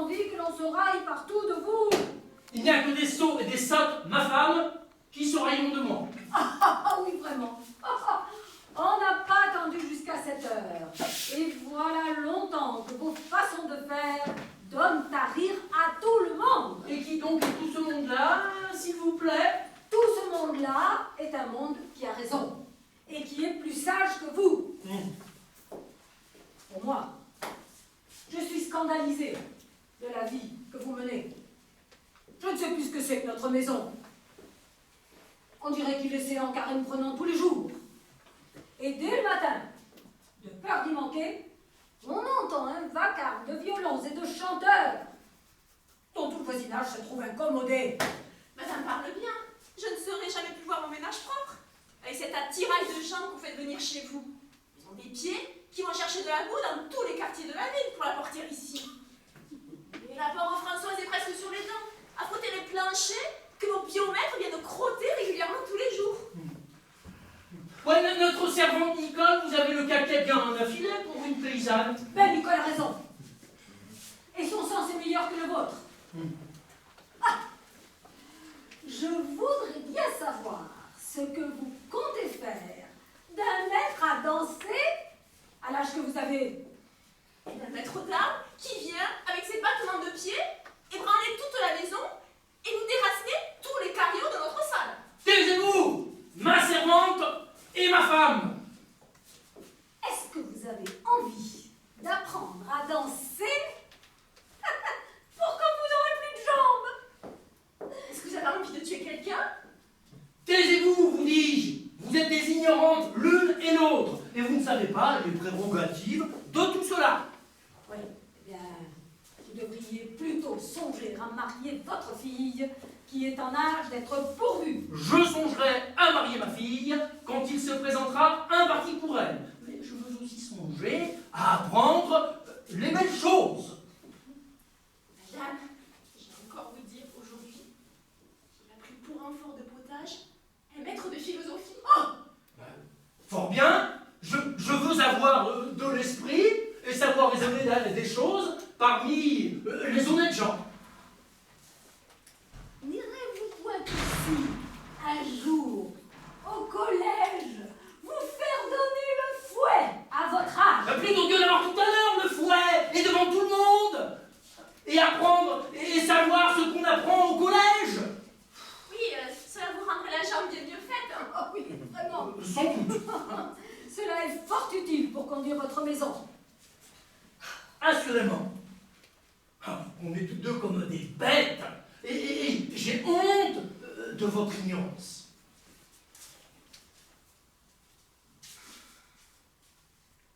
envie que l'on se raille partout de vous. Il n'y a que des sots et des sottes, ma femme, qui se railleront de moi. Ah oui, vraiment. On n'a pas attendu jusqu'à cette heure. Et voilà longtemps que vos façons de faire donnent à rire à tout le monde. Et qui donc est tout ce monde-là, s'il vous plaît? Tout ce monde-là est un monde qui a raison et qui est plus sage que vous. Pour moi, je suis scandalisée de la vie que vous menez. Je ne sais plus ce que c'est que notre maison. On dirait qu'il essaie en carême prenant tous les jours. Et dès le matin, de peur d'y manquer, on entend un vacarme de violons et de chanteurs dont tout le voisinage se trouve incommodé. Madame parle bien. Je ne saurais jamais plus voir mon ménage propre. Avec cet attirail de gens qu'on fait venir chez vous. Ils ont des pieds qui vont chercher de la boue dans tous les quartiers de la ville pour la porter ici. Et la pauvre Françoise est presque sur les dents, à frotter les planchers que vos biomètres viennent crotter régulièrement tous les jours. Ouais, notre servante Nicole, vous avez le caquet bien affilé pour une paysanne. Ben, Nicole a raison. Et son sens est meilleur que le vôtre. Ah, je voudrais bien savoir ce que vous comptez faire d'un maître à danser à l'âge que vous avez. Et d'un maître d'armes qui vient avec ses battements de pied ébranler toute la maison et nous déraciner tous les carillons de notre salle. Taisez-vous, ma servante et ma femme. Est-ce que vous avez envie d'apprendre à danser pour quand vous n'aurez plus de jambes? Est-ce que vous avez envie de tuer quelqu'un? Taisez-vous, vous dis-je. Vous êtes des ignorantes l'une et l'autre, et vous ne savez pas les prérogatives de tout cela. Oui, eh bien, vous devriez plutôt songer à marier votre fille qui est en âge d'être pourvue. Je songerai à marier ma fille quand il se présentera un parti pour elle. Mais je veux aussi songer à apprendre les belles choses. Madame, je vais encore vous dire aujourd'hui qu'il a pris pour un fort de potage un maître de philosophie. Oh, fort bien, je veux avoir de l'esprit et savoir raisonner des choses parmi les honnêtes gens. N'irez-vous point aussi, un jour, au collège, vous faire donner le fouet à votre âge? Plutôt que d'avoir tout à l'heure le fouet et devant tout le monde et apprendre et savoir ce qu'on apprend au collège. Oui, cela vous rendrait la jambe bien mieux faite. Hein. Oh oui, vraiment. Sans doute. Cela est fort utile pour conduire votre maison. Assurément. On est tous deux comme des bêtes. Et j'ai honte de votre ignorance.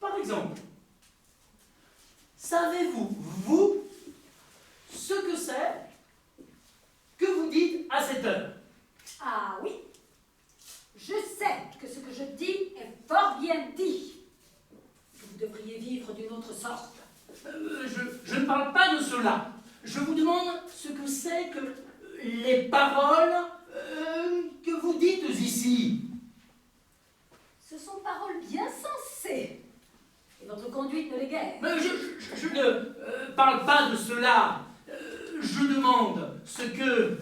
Par exemple, savez-vous, vous, ce que c'est que vous dites à cette heure? Ah oui, je sais que ce que je dis est fort bien dit. Vous devriez vivre d'une autre sorte. Je ne parle pas de cela. Je vous demande ce que c'est que les paroles que vous dites ici. Ce sont paroles bien sensées. Et votre conduite ne l'est guère. Mais je ne parle pas de cela. Je demande ce que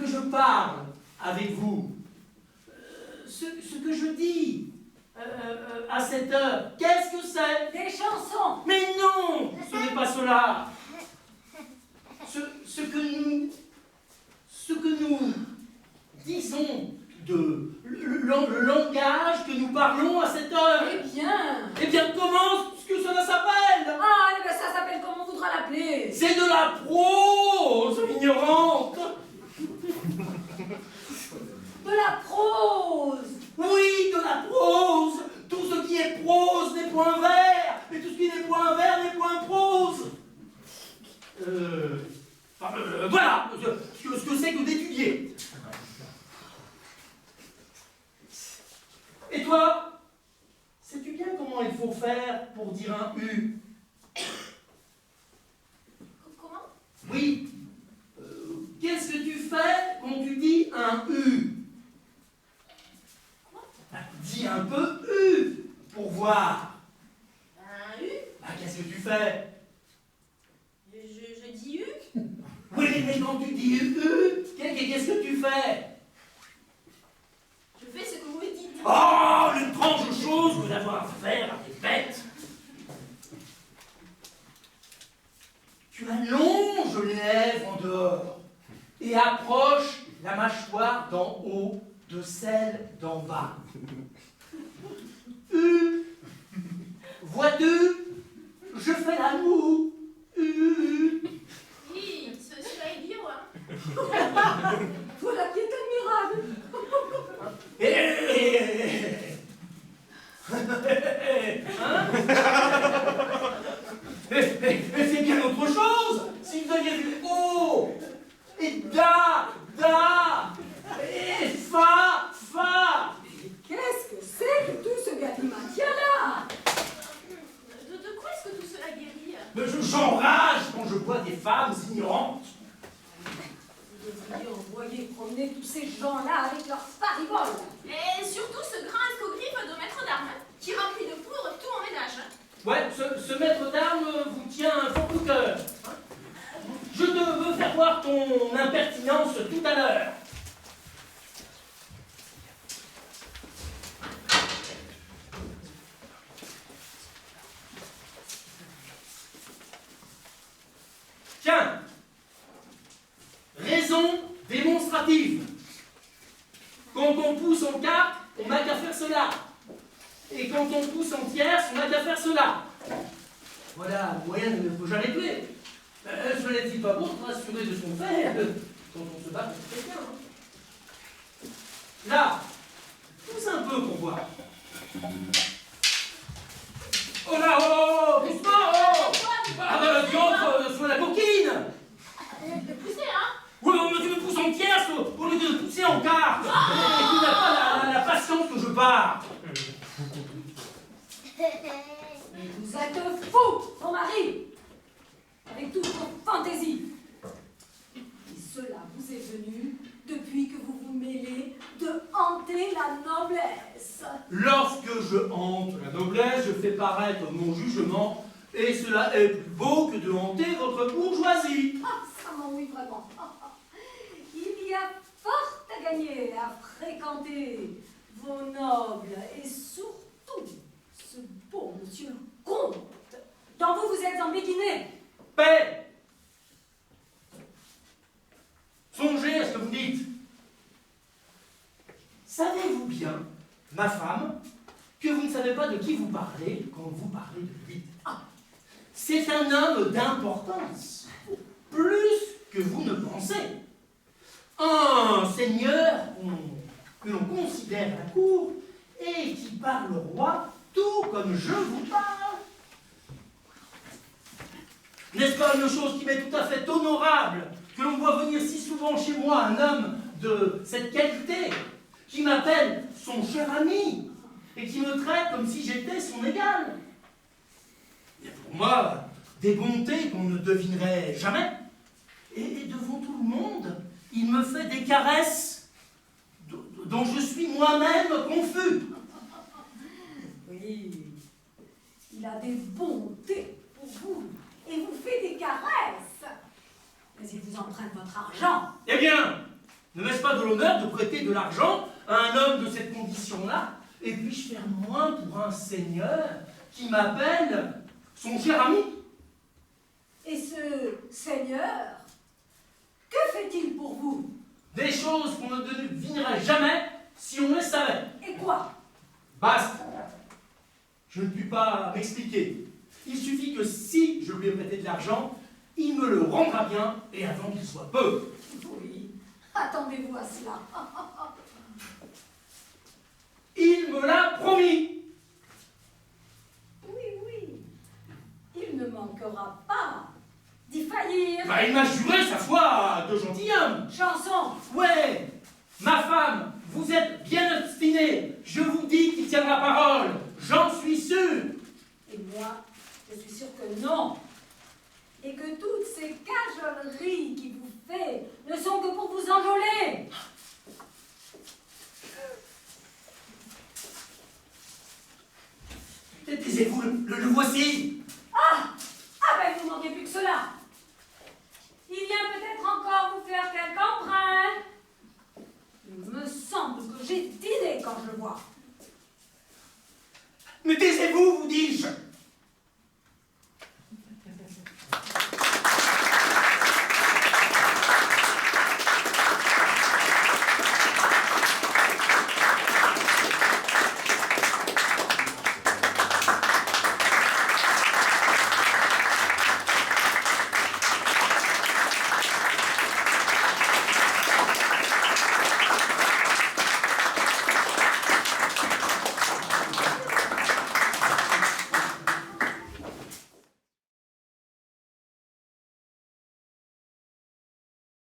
je parle avec vous. Ce que je dis à cette heure. Qu'est-ce que c'est? Des chansons. Mais non, ce n'est pas cela. Ce que nous disons le langage que nous parlons à cette heure. Eh bien, comment est-ce que cela s'appelle? Ah, eh bien, ça s'appelle comme on voudra l'appeler. C'est de la prose, ignorante. De la prose. Oui, de la prose. Tout ce qui est prose n'est point vers, et tout ce qui n'est point vers n'est point prose. Voilà ce que c'est que d'étudier. Et toi, sais-tu bien comment il faut faire pour dire un U? Comment? Oui. Qu'est-ce que tu fais quand tu dis un U? Quoi? Dis un peu U pour voir. Un U? Qu'est-ce que tu fais? Je dis U. Oui, mais quand tu dis qu'est-ce que tu fais? Je fais ce que vous me dites. Oh, l'étrange chose que d'avoir affaire à des bêtes. Tu allonges les lèvres en dehors et approches la mâchoire d'en haut de celle d'en bas. Vois-tu, je fais l'amour. Oui, cela est bien, hein. Voilà qui est admirable. Hein? Mais c'est bien autre chose. Si vous aviez vu O et Da et Fa. Qu'est-ce que c'est que tout ce galimatia-là? De quoi est-ce que tout cela guérit? J'enrage quand je vois des femmes ignorantes. Vous devriez envoyer promener tous ces gens-là avec leurs fariboles. Et surtout ce grand escogriffe de maître d'armes qui remplit de poudre tout mon ménage. Ouais, ce maître d'armes vous tient fort au cœur. Je te veux faire voir ton impertinence tout à l'heure. Tiens, raison démonstrative. Quand on pousse en carte, on n'a qu'à faire cela. Et quand on pousse en tierce, on n'a qu'à faire cela. Voilà, le moyen de faut jamais tuer. Ce n'est-il pas bon de rassurer de son père quand on se bat contre quelqu'un, hein. Là, pousse un peu pour voir. Oh là, oh, doucement, oh. Diantre, sur la coquine. Poussez, hein. Oui, mais tu me pousses en tierce au lieu de pousser en carte. Et tu n'as pas la patience que je pars. Mais vous êtes fou, mon mari, avec toutes vos fantaisies. Et cela vous est venu depuis que vous vous mêlez de hanter la noblesse. Lorsque je hante la noblesse, je fais paraître mon jugement, et cela est plus beau que de hanter votre bourgeoisie. Ah, ça m'ennuie vraiment. Il y a fort à gagner à fréquenter vos nobles et surtout ce beau monsieur le comte dont vous vous êtes embéguiné. Paix! Songez à ce que vous dites. Savez-vous bien, ma femme, que vous ne savez pas de qui vous parlez quand vous parlez de lui? Ah, c'est un homme d'importance, plus que vous ne pensez. Un seigneur que l'on considère à la cour et qui parle au roi tout comme je vous parle. N'est-ce pas une chose qui m'est tout à fait honorable que l'on voit venir si souvent chez moi un homme de cette qualité, qui m'appelle son cher ami et qui me traite comme si j'étais son égal? Il y a pour moi des bontés qu'on ne devinerait jamais. Et devant tout le monde, il me fait des caresses dont je suis moi-même confus. Oui, il a des bontés pour vous et vous fait des caresses. Mais il vous emprunte votre argent. Eh bien, ne m'est-ce pas de l'honneur de prêter de l'argent à un homme de cette condition-là? Et puis-je faire moins pour un seigneur qui m'appelle son cher ami? Et ce seigneur, que fait-il pour vous? Des choses qu'on ne devinerait jamais si on les savait. Et quoi? Basta. Je ne puis pas m'expliquer. Il suffit que si je lui ai prêté de l'argent, il me le rendra bien et avant qu'il soit peu. Oui, attendez-vous à cela. Il me l'a promis. Oui, oui, il ne manquera pas d'y faillir. Bah, il m'a juré sa foi de gentilhomme. Chanson, Ouais, ma femme, vous êtes bien obstinée. Je vous dis qu'il tiendra parole. J'en suis sûr. et moi, je suis sûre que non. Et que toutes ces cajoleries qu'il vous fait ne sont que pour vous enjôler. Taisez-vous, le voici. Ah, ben vous manquez plus que cela. semble que j'ai d'idées quand je le vois. Mais taisez-vous!